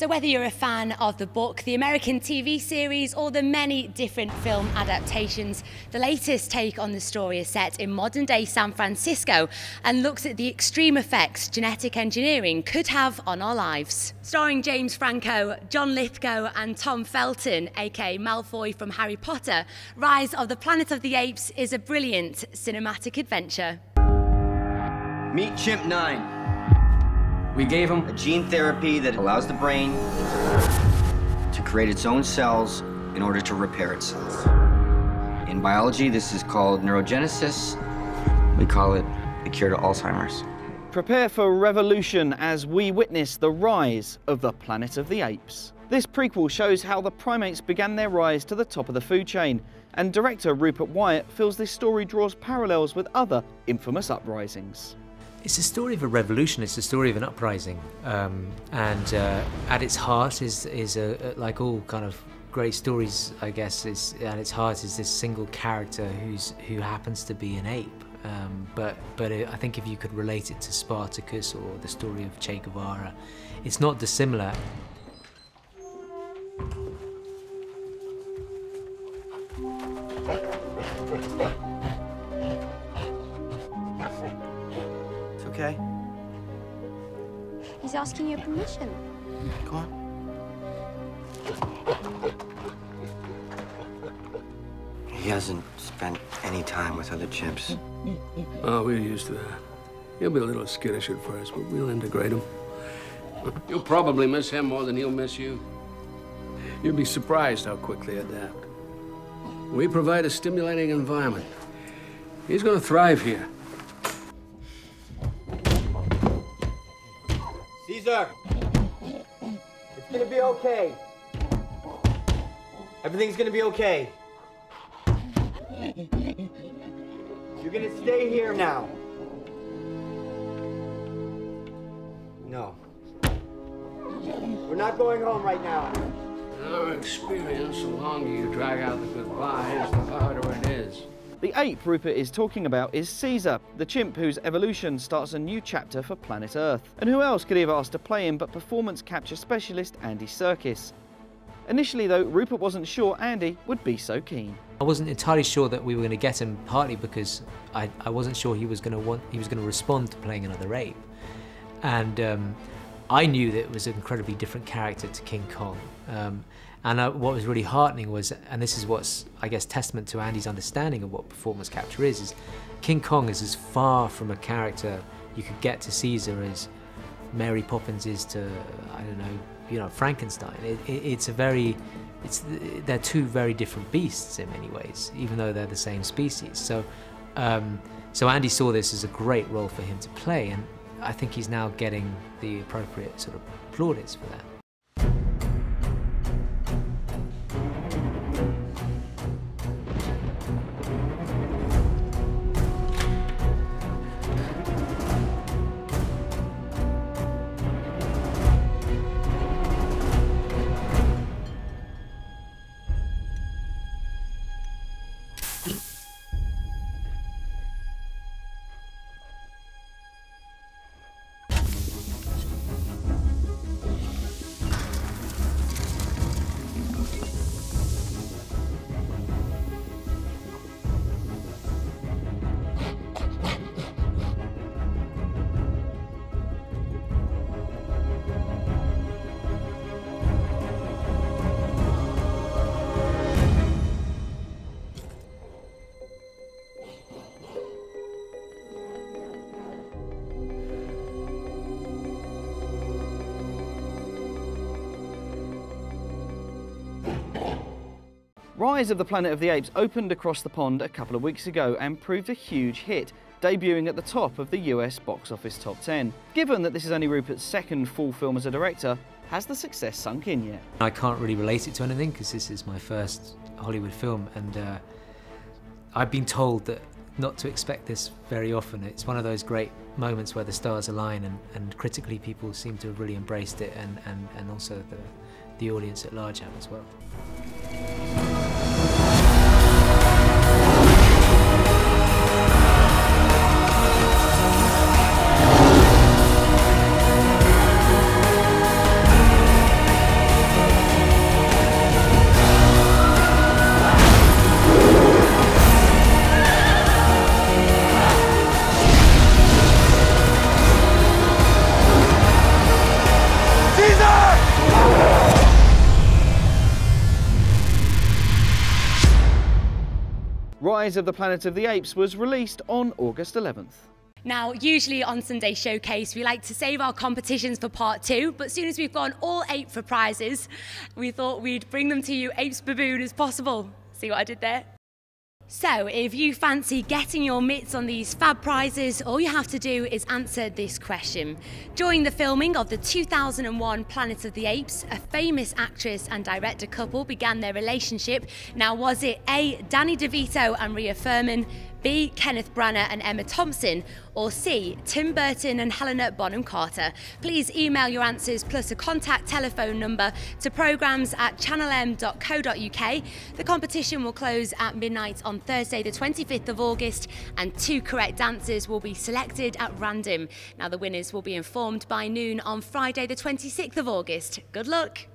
So whether you're a fan of the book, the American TV series, or the many different film adaptations, the latest take on the story is set in modern-day San Francisco and looks at the extreme effects genetic engineering could have on our lives. Starring James Franco, John Lithgow and Tom Felton, aka Malfoy from Harry Potter, Rise of the Planet of the Apes is a brilliant cinematic adventure. Meet Chimp 9. We gave him a gene therapy that allows the brain to create its own cells in order to repair itself. In biology, this is called neurogenesis. We call it the cure to Alzheimer's. Prepare for revolution as we witness the rise of the Planet of the Apes. This prequel shows how the primates began their rise to the top of the food chain, and director Rupert Wyatt feels this story draws parallels with other infamous uprisings. It's a story of a revolution, it's a story of an uprising, and at its heart is like all kind of great stories, I guess, at its heart is this single character who happens to be an ape. But I think if you could relate it to Spartacus or the story of Che Guevara, it's not dissimilar. Okay. He's asking your permission. Go on. He hasn't spent any time with other chimps. Oh, we're used to that. He'll be a little skittish at first, but we'll integrate him. You'll probably miss him more than he'll miss you. You'll be surprised how quick they adapt. We provide a stimulating environment. He's going to thrive here. Caesar! It's gonna be okay. Everything's gonna be okay. You're gonna stay here now. No. We're not going home right now. In our experience, the longer you drag out the goodbyes, the harder it is. The ape Rupert is talking about is Caesar, the chimp whose evolution starts a new chapter for planet Earth. And who else could he have asked to play him but performance capture specialist Andy Serkis? Initially though, Rupert wasn't sure Andy would be so keen. I wasn't entirely sure that we were going to get him, partly because I wasn't sure he was going to respond to playing another ape. And I knew that it was an incredibly different character to King Kong. And what was really heartening was, and this is what's, I guess, testament to Andy's understanding of what performance capture is King Kong is as far from a character you could get to Caesar as Mary Poppins is to, I don't know, Frankenstein. They're two very different beasts in many ways, even though they're the same species. So Andy saw this as a great role for him to play, and I think he's now getting the appropriate sort of plaudits for that. Rise of the Planet of the Apes opened across the pond a couple of weeks ago and proved a huge hit, debuting at the top of the US box office top 10. Given that this is only Rupert's second full film as a director, has the success sunk in yet? I can't really relate it to anything because this is my first Hollywood film, and I've been told that not to expect this very often. It's one of those great moments where the stars align, and critically people seem to have really embraced it, and also the audience at large have as well. Rise of the Planet of the Apes was released on August 11th. Now, usually on Sunday Showcase, we like to save our competitions for part 2, but as soon as we've gone all 8 for prizes, we thought we'd bring them to you apes baboon as possible. See what I did there? So, if you fancy getting your mitts on these fab prizes, all you have to do is answer this question. During the filming of the 2001 Planet of the Apes, a famous actress and director couple began their relationship. Now, was it A, Danny DeVito and Rhea Furman, B, Kenneth Branagh and Emma Thompson, or C, Tim Burton and Helena Bonham Carter? Please email your answers plus a contact telephone number to programs@channelm.co.uk. The competition will close at midnight on Thursday the 25th of August, and 2 correct answers will be selected at random. Now, the winners will be informed by noon on Friday the 26th of August. Good luck!